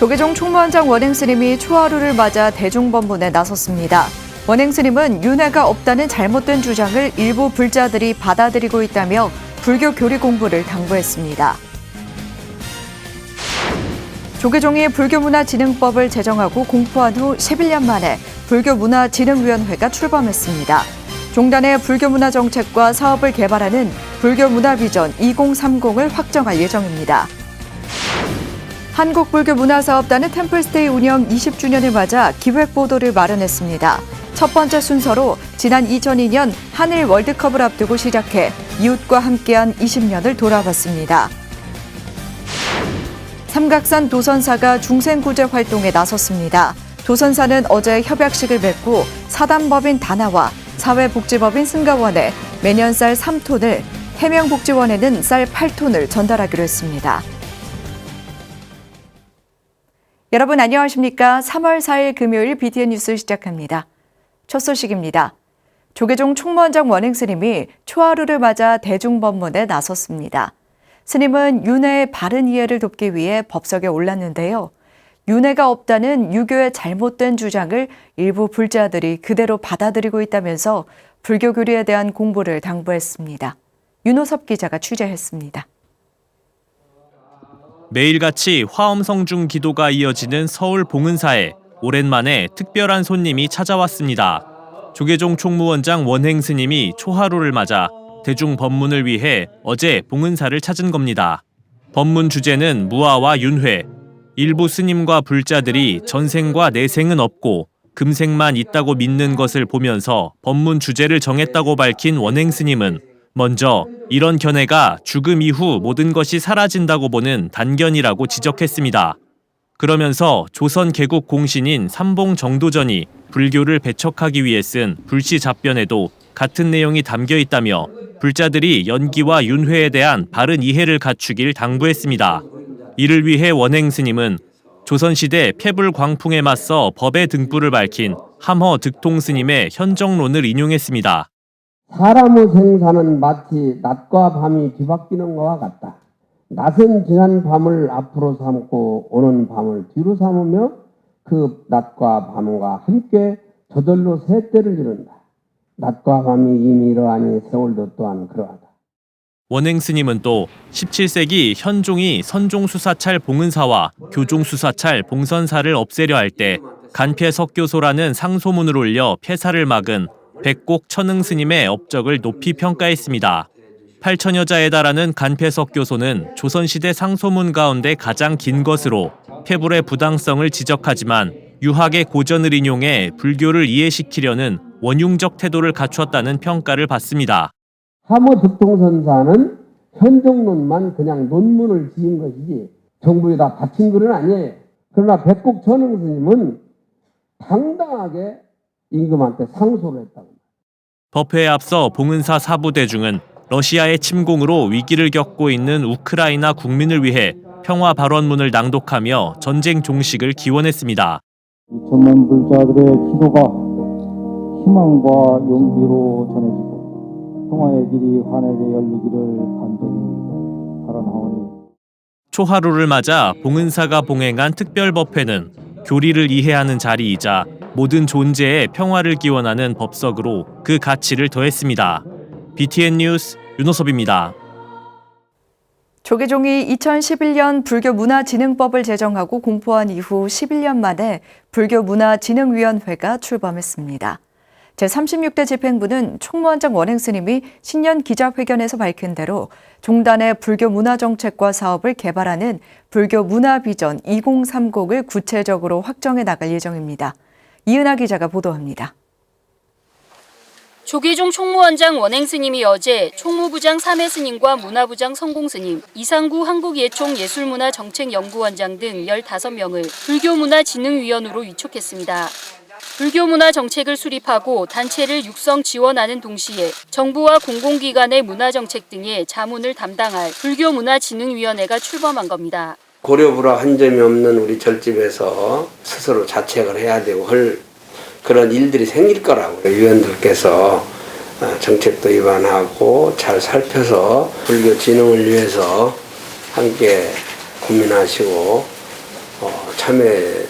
조계종 총무원장 원행스님이 초하루를 맞아 대중법문에 나섰습니다. 원행스님은 윤회가 없다는 잘못된 주장을 일부 불자들이 받아들이고 있다며 불교 교리 공부를 당부했습니다. 조계종이 불교문화진흥법을 제정하고 공포한 후 11년 만에 불교문화진흥위원회가 출범했습니다. 종단의 불교문화 정책과 사업을 개발하는 불교문화비전 2030을 확정할 예정입니다. 한국불교문화사업단은 템플스테이 운영 20주년을 맞아 기획보도를 마련했습니다. 첫 번째 순서로 지난 2002년 한일 월드컵을 앞두고 시작해 이웃과 함께한 20년을 돌아봤습니다. 삼각산 도선사가 중생구제 활동에 나섰습니다. 도선사는 어제 협약식을 맺고 사단법인 다나와 사회복지법인 승가원에 매년 쌀 3톤을, 해명복지원에는 쌀 8톤을 전달하기로 했습니다. 여러분 안녕하십니까? 3월 4일 금요일 BTN 뉴스 시작합니다. 첫 소식입니다. 조계종 총무원장 원행스님이 초하루를 맞아 대중법문에 나섰습니다. 스님은 윤회의 바른 이해를 돕기 위해 법석에 올랐는데요. 윤회가 없다는 유교의 잘못된 주장을 일부 불자들이 그대로 받아들이고 있다면서 불교 교리에 대한 공부를 당부했습니다. 윤호섭 기자가 취재했습니다. 매일같이 화엄성중 기도가 이어지는 서울 봉은사에 오랜만에 특별한 손님이 찾아왔습니다. 조계종 총무원장 원행 스님이 초하루를 맞아 대중 법문을 위해 어제 봉은사를 찾은 겁니다. 법문 주제는 무아와 윤회. 일부 스님과 불자들이 전생과 내생은 없고 금생만 있다고 믿는 것을 보면서 법문 주제를 정했다고 밝힌 원행 스님은 먼저 이런 견해가 죽음 이후 모든 것이 사라진다고 보는 단견이라고 지적했습니다. 그러면서 조선 개국 공신인 삼봉 정도전이 불교를 배척하기 위해 쓴 불시 답변에도 같은 내용이 담겨 있다며 불자들이 연기와 윤회에 대한 바른 이해를 갖추길 당부했습니다. 이를 위해 원행 스님은 조선시대 패불 광풍에 맞서 법의 등불을 밝힌 함허 득통 스님의 현정론을 인용했습니다. 사람의 생사는 마치 낮과 밤이 뒤바뀌는 것과 같다. 낮은 지난 밤을 앞으로 삼고 오는 밤을 뒤로 삼으며 그 낮과 밤과 함께 저절로 새 때를 이룬다. 낮과 밤이 이미 이러하니 세월도 또한 그러하다. 원행 스님은 또 17세기 현종이 선종수사찰 봉은사와 교종수사찰 봉선사를 없애려 할 때 간폐석교소라는 상소문을 올려 폐사를 막은 백곡 천흥 스님의 업적을 높이 평가했습니다. 8천여자에 달하는 간폐석교소는 조선시대 상소문 가운데 가장 긴 것으로 폐불의 부당성을 지적하지만 유학의 고전을 인용해 불교를 이해시키려는 원흉적 태도를 갖췄다는 평가를 받습니다. 함허 득통선사는 현종론만 그냥 논문을 지은 것이지 정부에다 바친 글은 아니에요. 그러나 백곡 천흥 스님은 당당하게 임금한테 상소를 했다고. 법회에 앞서 봉은사 사부대중은 러시아의 침공으로 위기를 겪고 있는 우크라이나 국민을 위해 평화 발언문을 낭독하며 전쟁 종식을 기원했습니다. 2천만 불자들의 기도가 희망과 용기로 전해지고 평화의 길이 환하게 열리기를 간절히 바라나오니. 초하루를 맞아 봉은사가 봉행한 특별법회는 교리를 이해하는 자리이자 모든 존재의 평화를 기원하는 법석으로 그 가치를 더했습니다. BTN 뉴스 윤호섭입니다. 조계종이 2011년 불교문화진흥법을 제정하고 공포한 이후 11년 만에 불교문화진흥위원회가 출범했습니다. 제36대 집행부는 총무원장 원행 스님이 신년 기자회견에서 밝힌 대로 종단의 불교문화정책과 사업을 개발하는 불교문화비전 2030을 구체적으로 확정해 나갈 예정입니다. 이은하 기자가 보도합니다. 조계종 총무원장 원행 스님이 어제 총무부장 3회 스님과 문화부장 성공 스님, 이상구 한국예총 예술문화정책연구원장 등 15명을 불교문화진흥위원으로 위촉했습니다. 불교문화 정책을 수립하고 단체를 육성 지원하는 동시에 정부와 공공기관의 문화정책 등의 자문을 담당할 불교문화진흥위원회가 출범한 겁니다. 고려불화 한 점이 없는 우리 절집에서 스스로 자책을 해야 되고 할 그런 일들이 생길 거라고 위원들께서 정책도 입안하고 잘 살펴서 불교 진흥을 위해서 함께 고민하시고 참여해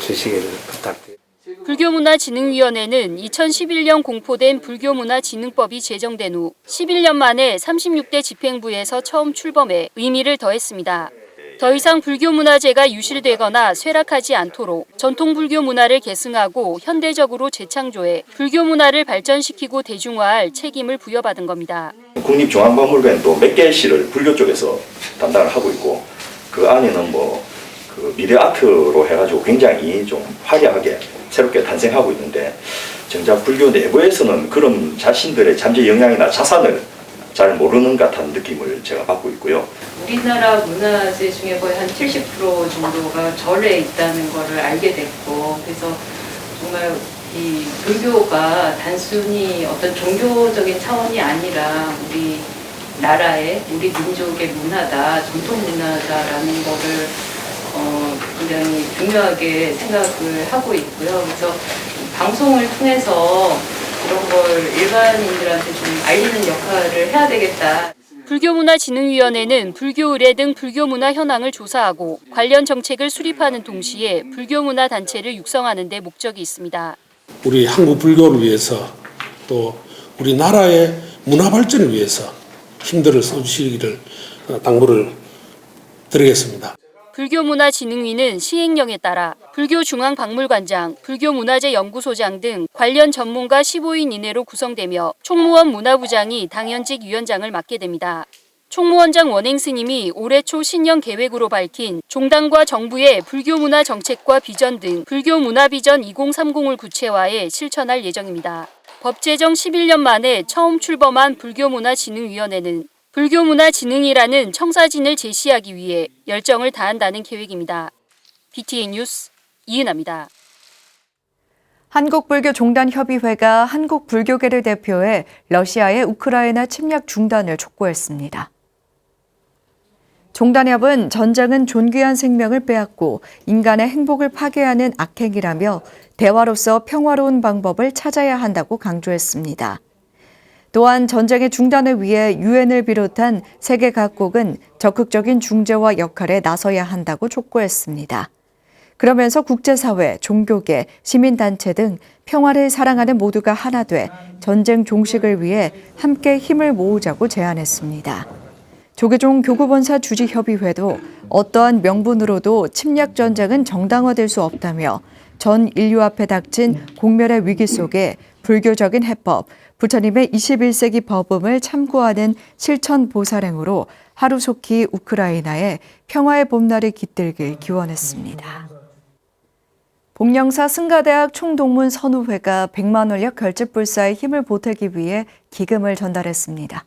주시기를 부탁드립니다. 불교문화진흥위원회는 2011년 공포된 불교문화진흥법이 제정된 후 11년 만에 36대 집행부에서 처음 출범해 의미를 더했습니다. 더 이상 불교문화재가 유실되거나 쇠락하지 않도록 전통 불교 문화를 계승하고 현대적으로 재창조해 불교 문화를 발전시키고 대중화할 책임을 부여받은 겁니다. 국립중앙박물관도 몇 개의 시를 불교 쪽에서 담당을 하고 있고 그 안에는 그 미래 아트로 해가지고 굉장히 좀 화려하게 새롭게 탄생하고 있는데 정작 불교 내부에서는 그런 자신들의 잠재 역량이나 자산을 잘 모르는 것 같은 느낌을 제가 받고 있고요. 우리나라 문화재 중에 거의 한 70% 정도가 절에 있다는 것을 알게 됐고, 그래서 정말 이 불교가 단순히 어떤 종교적인 차원이 아니라 우리 나라의, 우리 민족의 문화다, 전통 문화다라는 거를 굉장히 중요하게 생각을 하고 있고요. 그래서 방송을 통해서 이런 걸 일반인들한테 좀 알리는 역할을 해야 되겠다. 불교문화진흥위원회는 불교 의례 등 불교문화 현황을 조사하고 관련 정책을 수립하는 동시에 불교문화 단체를 육성하는 데 목적이 있습니다. 우리 한국 불교를 위해서 또 우리나라의 문화 발전을 위해서 힘들을 써주시기를 당부를 드리겠습니다. 불교문화진흥위는 시행령에 따라 불교중앙박물관장, 불교문화재연구소장 등 관련 전문가 15인 이내로 구성되며 총무원 문화부장이 당연직 위원장을 맡게 됩니다. 총무원장 원행스님이 올해 초 신년 계획으로 밝힌 종단과 정부의 불교문화 정책과 비전 등 불교문화비전 2030을 구체화해 실천할 예정입니다. 법 제정 11년 만에 처음 출범한 불교문화진흥위원회는 불교문화진흥이라는 청사진을 제시하기 위해 열정을 다한다는 계획입니다. BTN 뉴스 이은아입니다. 한국불교종단협의회가 한국불교계를 대표해 러시아의 우크라이나 침략 중단을 촉구했습니다. 종단협은 전쟁은 존귀한 생명을 빼앗고 인간의 행복을 파괴하는 악행이라며 대화로서 평화로운 방법을 찾아야 한다고 강조했습니다. 또한 전쟁의 중단을 위해 유엔을 비롯한 세계 각국은 적극적인 중재와 역할에 나서야 한다고 촉구했습니다. 그러면서 국제사회, 종교계, 시민단체 등 평화를 사랑하는 모두가 하나 돼 전쟁 종식을 위해 함께 힘을 모으자고 제안했습니다. 조계종 교구본사 주지협의회도 어떠한 명분으로도 침략 전쟁은 정당화될 수 없다며 전 인류 앞에 닥친 공멸의 위기 속에 불교적인 해법, 부처님의 21세기 법음을 참고하는 실천 보살행으로 하루속히 우크라이나에 평화의 봄날이 깃들길 기원했습니다. 복령사 승가대학 총동문 선우회가 100만 원력 결집불사에 힘을 보태기 위해 기금을 전달했습니다.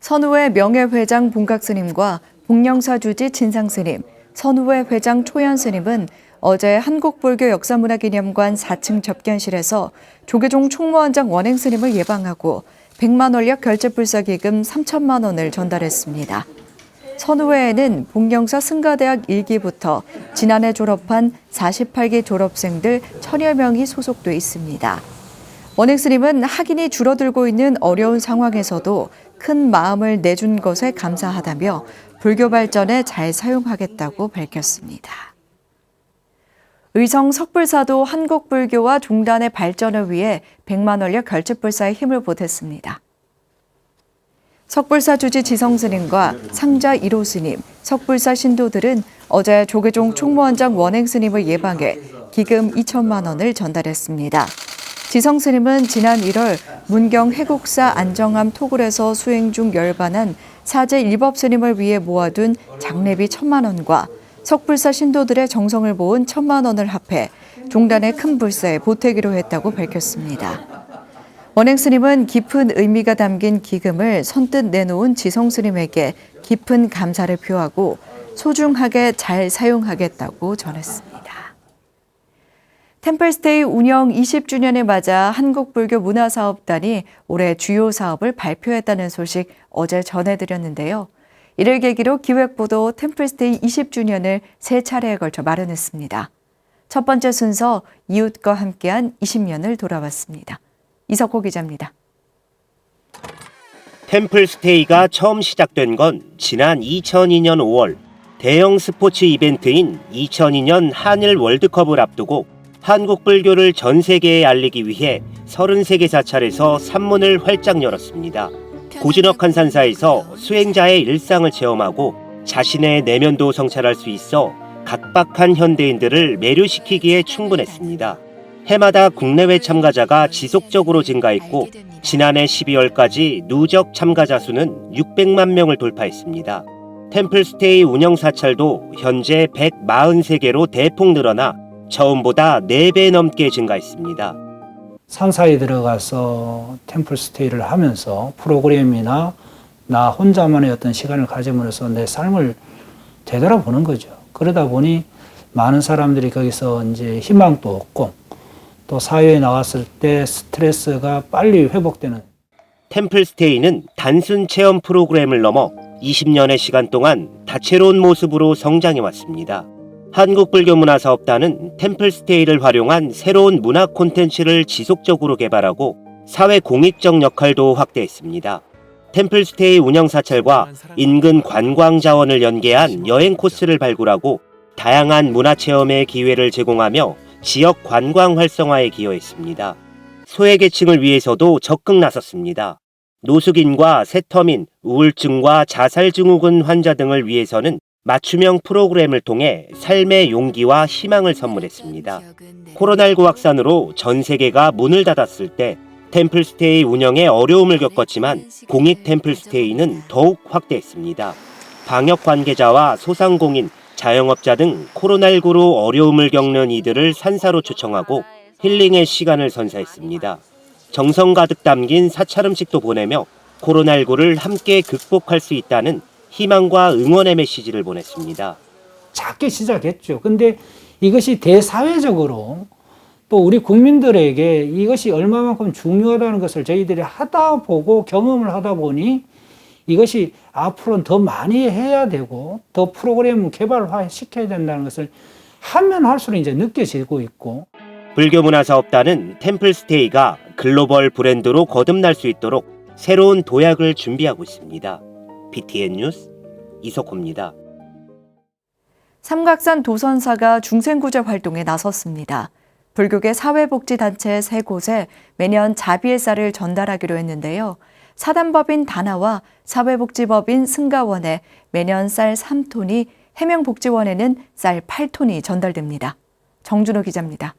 선우회 명예회장 봉각스님과 복령사 주지 진상스님, 선우회 회장 초연스님은 어제 한국불교역사문화기념관 4층 접견실에서 조계종 총무원장 원행스님을 예방하고 100만 원력 결집불사기금 3천만 원을 전달했습니다. 선우회에는 복령사 승가대학 1기부터 지난해 졸업한 48기 졸업생들 1000여 명이 소속돼 있습니다. 원행스님은 학인이 줄어들고 있는 어려운 상황에서도 큰 마음을 내준 것에 감사하다며 불교 발전에 잘 사용하겠다고 밝혔습니다. 의성 석불사도 한국불교와 종단의 발전을 위해 100만 원력 결집불사에 힘을 보탰습니다. 석불사 주지 지성스님과 상자 1호 스님, 석불사 신도들은 어제 조계종 총무원장 원행스님을 예방해 기금 2천만 원을 전달했습니다. 지성스님은 지난 1월 문경 해국사 안정암 토굴에서 수행 중 열반한 사제 일법스님을 위해 모아둔 장례비 1,000만 원과 석불사 신도들의 정성을 모은 1,000만 원을 합해 종단의 큰 불사에 보태기로 했다고 밝혔습니다. 원행스님은 깊은 의미가 담긴 기금을 선뜻 내놓은 지성스님에게 깊은 감사를 표하고 소중하게 잘 사용하겠다고 전했습니다. 템플스테이 운영 20주년을 맞아 한국불교 문화사업단이 올해 주요 사업을 발표했다는 소식 어제 전해드렸는데요. 이를 계기로 기획부도 템플스테이 20주년을 3차례에 걸쳐 마련했습니다. 첫 번째 순서 이웃과 함께한 20년을 돌아봤습니다. 이석호 기자입니다. 템플스테이가 처음 시작된 건 지난 2002년 5월 대형 스포츠 이벤트인 2002년 한일 월드컵을 앞두고 한국 불교를 전 세계에 알리기 위해 33개 사찰에서 산문을 활짝 열었습니다. 고즈넉한 산사에서 수행자의 일상을 체험하고 자신의 내면도 성찰할 수 있어 각박한 현대인들을 매료시키기에 충분했습니다. 해마다 국내외 참가자가 지속적으로 증가했고 지난해 12월까지 누적 참가자 수는 600만 명을 돌파했습니다. 템플스테이 운영 사찰도 현재 143개로 대폭 늘어나 처음보다 4배 넘게 증가했습니다. 산사에 들어가서 템플스테이를 하면서 프로그램이나 나 혼자만의 어떤 시간을 가짐으로써 내 삶을 되돌아보는 거죠. 그러다 보니 많은 사람들이 거기서 이제 희망도 얻고 또 사회에 나왔을 때 스트레스가 빨리 회복되는. 템플스테이는 단순 체험 프로그램을 넘어 20년의 시간 동안 다채로운 모습으로 성장해왔습니다. 한국불교문화사업단은 템플스테이를 활용한 새로운 문화 콘텐츠를 지속적으로 개발하고 사회 공익적 역할도 확대했습니다. 템플스테이 운영사찰과 인근 관광자원을 연계한 여행 코스를 발굴하고 다양한 문화체험의 기회를 제공하며 지역 관광 활성화에 기여했습니다. 소외계층을 위해서도 적극 나섰습니다. 노숙인과 세터민, 우울증과 자살증후군 환자 등을 위해서는 맞춤형 프로그램을 통해 삶의 용기와 희망을 선물했습니다. 코로나19 확산으로 전 세계가 문을 닫았을 때 템플스테이 운영에 어려움을 겪었지만 공익 템플스테이는 더욱 확대했습니다. 방역 관계자와 소상공인, 자영업자 등 코로나19로 어려움을 겪는 이들을 산사로 초청하고 힐링의 시간을 선사했습니다. 정성 가득 담긴 사찰 음식도 보내며 코로나19를 함께 극복할 수 있다는 희망과 응원의 메시지를 보냈습니다. 작게 시작했죠. 근데 이것이 대사회적으로 또 우리 국민들에게 이것이 얼마만큼 중요하다는 것을 저희들이 하다 보고 경험을 하다 보니 이것이 앞으로는 더 많이 해야 되고 더 프로그램 개발화 시켜야 된다는 것을 하면 할수록 이제 느껴지고 있고. 불교문화사업단은 템플스테이가 글로벌 브랜드로 거듭날 수 있도록 새로운 도약을 준비하고 있습니다. BTN 뉴스 이석호입니다. 삼각산 도선사가 중생구제 활동에 나섰습니다. 불교계 사회복지단체 3곳에 매년 자비의 쌀을 전달하기로 했는데요. 사단법인 다나와 사회복지법인 승가원에 매년 쌀 3톤이, 해명복지원에는 쌀 8톤이 전달됩니다. 정준호 기자입니다.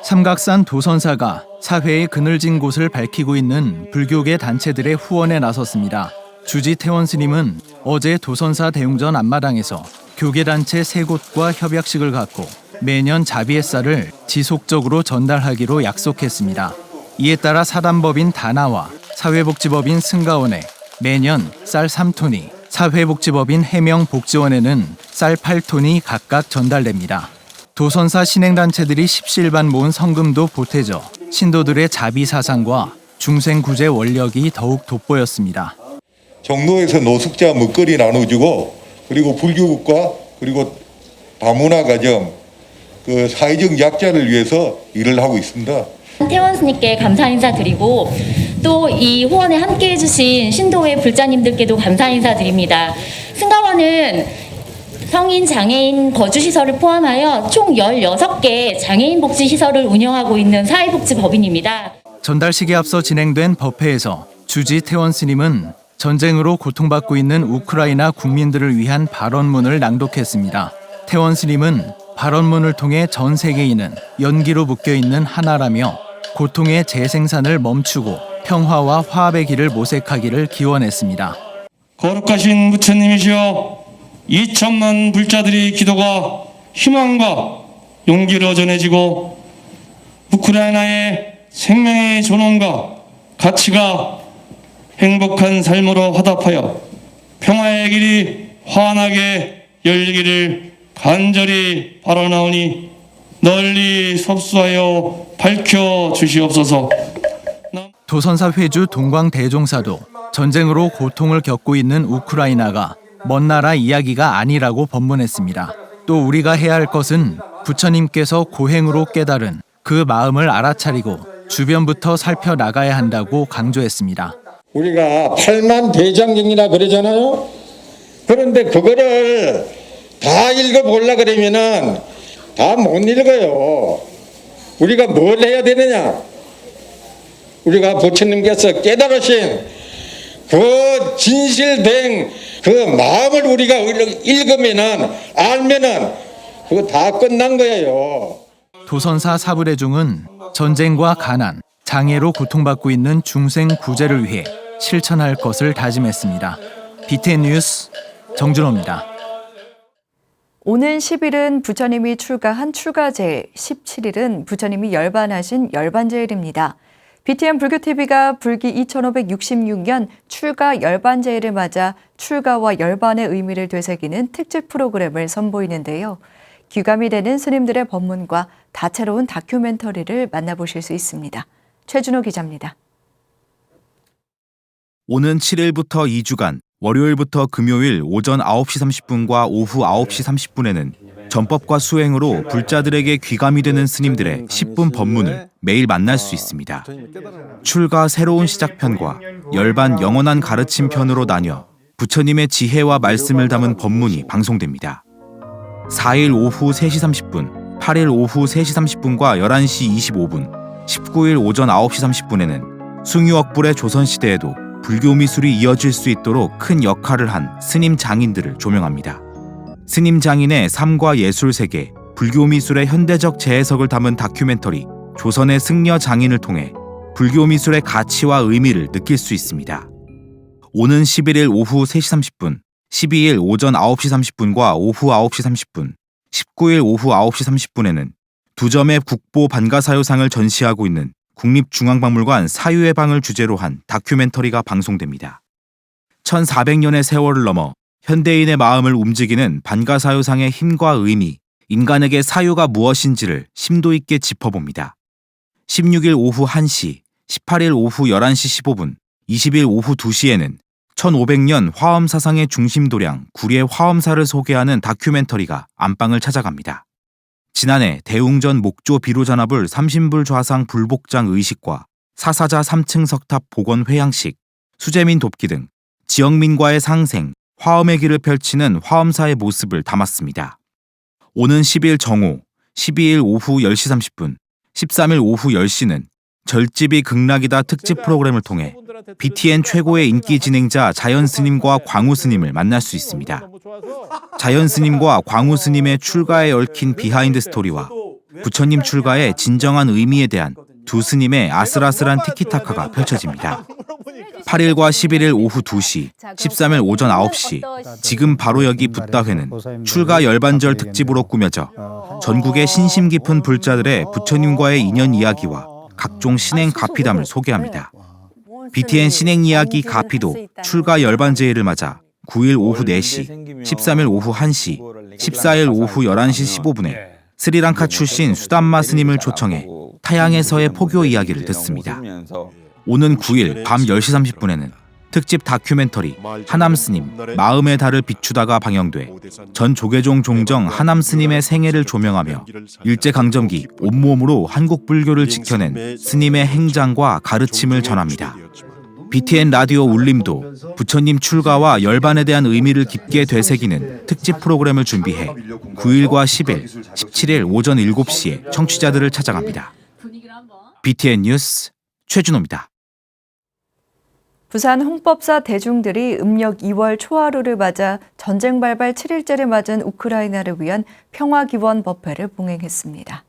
삼각산 도선사가 사회의 그늘진 곳을 밝히고 있는 불교계 단체들의 후원에 나섰습니다. 주지 태원 스님은 어제 도선사 대웅전 앞마당에서 교계단체 3곳과 협약식을 갖고 매년 자비의 쌀을 지속적으로 전달하기로 약속했습니다. 이에 따라 사단법인 다나와 사회복지법인 승가원에 매년 쌀 3톤이, 사회복지법인 해명복지원에는 쌀 8톤이 각각 전달됩니다. 도선사 신행단체들이 십시일반 모은 성금도 보태져 신도들의 자비 사상과 중생구제 원력이 더욱 돋보였습니다. 종로에서 노숙자 먹거리 나눠주고, 그리고 불교국과 그리고 다문화 가정, 그 사회적 약자를 위해서 일을 하고 있습니다. 태원 스님께 감사 인사 드리고 또 이 후원에 함께 해주신 신도의 불자님들께도 감사 인사 드립니다. 승가원은 성인 장애인 거주시설을 포함하여 총 16개 장애인 복지시설을 운영하고 있는 사회복지법인입니다. 전달식에 앞서 진행된 법회에서 주지 태원 스님은 전쟁으로 고통받고 있는 우크라이나 국민들을 위한 발언문을 낭독했습니다. 태원 스님은 발언문을 통해 전 세계인은 연기로 묶여있는 하나라며 고통의 재생산을 멈추고 평화와 화합의 길을 모색하기를 기원했습니다. 거룩하신 부처님이시여, 2천만 불자들의 기도가 희망과 용기로 전해지고 우크라이나의 생명의 존엄과 가치가 행복한 삶으로 화답하여 평화의 길이 환하게 열리기를 간절히 바라나오니 널리 섭수하여 밝혀주시옵소서. 도선사 회주 동광대종사도 전쟁으로 고통을 겪고 있는 우크라이나가 먼 나라 이야기가 아니라고 법문했습니다. 또 우리가 해야 할 것은 부처님께서 고행으로 깨달은 그 마음을 알아차리고 주변부터 살펴나가야 한다고 강조했습니다. 우리가 8만 대장경이라 그러잖아요. 그런데 그거를 다 읽어보려 그러면은 다 못 읽어요. 우리가 뭘 해야 되느냐? 우리가 부처님께서 깨달으신 그 진실된 그 마음을 우리가 읽으면은 알면은 그거 다 끝난 거예요. 도선사 사부대중은 전쟁과 가난, 장애로 고통받고 있는 중생 구제를 위해 실천할 것을 다짐했습니다. BTN 뉴스 정준호입니다. 오는 10일은 부처님이 출가한 출가제일, 17일은 부처님이 열반하신 열반제일입니다. BTN 불교TV가 불기 2566년 출가 열반제일을 맞아 출가와 열반의 의미를 되새기는 특집 프로그램을 선보이는데요. 귀감이 되는 스님들의 법문과 다채로운 다큐멘터리를 만나보실 수 있습니다. 최준호 기자입니다. 오는 7일부터 2주간 월요일부터 금요일 오전 9시 30분과 오후 9시 30분에는 전법과 수행으로 불자들에게 귀감이 되는 스님들의 10분 법문을 매일 만날 수 있습니다. 출가 새로운 시작편과 열반 영원한 가르침 편으로 나뉘어 부처님의 지혜와 말씀을 담은 법문이 방송됩니다. 4일 오후 3시 30분, 8일 오후 3시 30분과 11시 25분, 19일 오전 9시 30분에는 숭유억불의 조선시대에도 불교 미술이 이어질 수 있도록 큰 역할을 한 스님 장인들을 조명합니다. 스님 장인의 삶과 예술 세계, 불교 미술의 현대적 재해석을 담은 다큐멘터리 조선의 승려 장인을 통해 불교 미술의 가치와 의미를 느낄 수 있습니다. 오는 11일 오후 3시 30분, 12일 오전 9시 30분과 오후 9시 30분, 19일 오후 9시 30분에는 두 점의 국보 반가사유상을 전시하고 있는 국립중앙박물관 사유의 방을 주제로 한 다큐멘터리가 방송됩니다. 1400년의 세월을 넘어 현대인의 마음을 움직이는 반가사유상의 힘과 의미, 인간에게 사유가 무엇인지를 심도 있게 짚어봅니다. 16일 오후 1시, 18일 오후 11시 15분, 20일 오후 2시에는 1500년 화엄사상의 중심도량 구리의 화엄사를 소개하는 다큐멘터리가 안방을 찾아갑니다. 지난해 대웅전 목조 비로잔화불 삼신불 좌상 불복장 의식과 사사자 3층 석탑 복원 회양식, 수재민 돕기 등 지역민과의 상생, 화엄의 길을 펼치는 화엄사의 모습을 담았습니다. 오는 10일 정오, 12일 오후 10시 30분, 13일 오후 10시는 절집이 극락이다 특집 프로그램을 통해 BTN 최고의 인기 진행자 자연스님과 광우스님을 만날 수 있습니다. 자연스님과 광우스님의 출가에 얽힌 비하인드 스토리와 부처님 출가의 진정한 의미에 대한 두 스님의 아슬아슬한 티키타카가 펼쳐집니다. 8일과 11일 오후 2시, 13일 오전 9시, 지금 바로 여기 붓다회는 출가 열반절 특집으로 꾸며져 전국의 신심 깊은 불자들의 부처님과의 인연 이야기와 각종 신행 가피담을 소개합니다. BTN 신행 이야기 가피도 출가 열반제일을 맞아 9일 오후 4시, 13일 오후 1시, 14일 오후 11시 15분에 스리랑카 출신 수담마 스님을 초청해 타양에서의 포교 이야기를 듣습니다. 오는 9일 밤 10시 30분에는 특집 다큐멘터리 하남 스님 마음의 달을 비추다가 방영돼 전 조계종 종정 하남 스님의 생애를 조명하며 일제강점기 온몸으로 한국 불교를 지켜낸 스님의 행장과 가르침을 전합니다. BTN 라디오 울림도 부처님 출가와 열반에 대한 의미를 깊게 되새기는 특집 프로그램을 준비해 9일과 10일, 17일 오전 7시에 청취자들을 찾아갑니다. BTN 뉴스 최준호입니다. 부산 홍법사 대중들이 음력 2월 초하루를 맞아 전쟁 발발 7일째를 맞은 우크라이나를 위한 평화기원 법회를 봉행했습니다.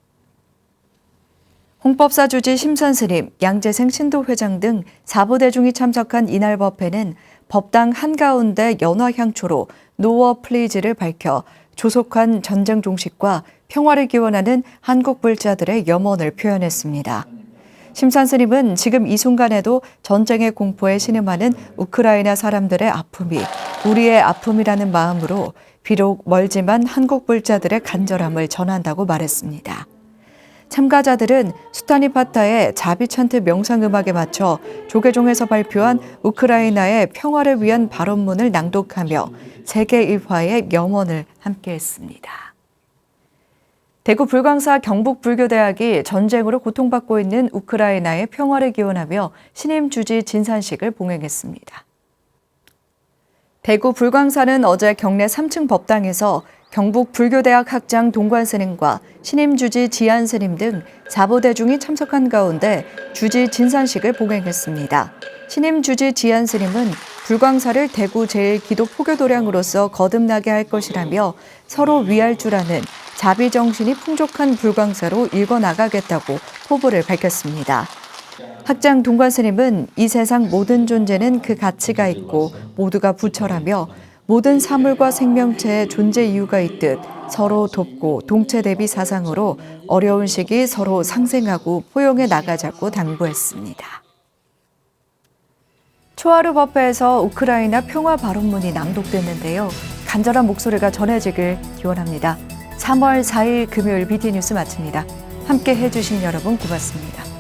홍법사 주지 심선스님, 양재생 신도회장 등 4부 대중이 참석한 이날 법회는 법당 한가운데 연화향초로 노워 플리즈를 밝혀 조속한 전쟁 종식과 평화를 기원하는 한국 불자들의 염원을 표현했습니다. 심산스님은 지금 이 순간에도 전쟁의 공포에 신음하는 우크라이나 사람들의 아픔이 우리의 아픔이라는 마음으로 비록 멀지만 한국 불자들의 간절함을 전한다고 말했습니다. 참가자들은 수타니 파타의 자비찬트 명상음악에 맞춰 조계종에서 발표한 우크라이나의 평화를 위한 발언문을 낭독하며 세계 일화의 염원을 함께했습니다. 대구 불광사 경북불교대학이 전쟁으로 고통받고 있는 우크라이나의 평화를 기원하며 신임 주지 진산식을 봉행했습니다. 대구 불광사는 어제 경내 3층 법당에서 경북 불교대학 학장 동관 스님과 신임 주지 지안 스님 등 4보대중이 참석한 가운데 주지 진산식을 봉행했습니다. 신임 주지 지안 스님은 불광사를 대구 제1기독포교도량으로서 거듭나게 할 것이라며 서로 위할 줄 아는 자비정신이 풍족한 불광사로 일궈나가겠다고 포부를 밝혔습니다. 학장 동관 스님은 이 세상 모든 존재는 그 가치가 있고 모두가 부처라며 모든 사물과 생명체의 존재 이유가 있듯 서로 돕고 동체 대비 사상으로 어려운 시기 서로 상생하고 포용해 나가자고 당부했습니다. 초하루 법회에서 우크라이나 평화 발언문이 낭독됐는데요. 간절한 목소리가 전해지길 기원합니다. 3월 4일 금요일 BTN 뉴스 마칩니다. 함께 해주신 여러분 고맙습니다.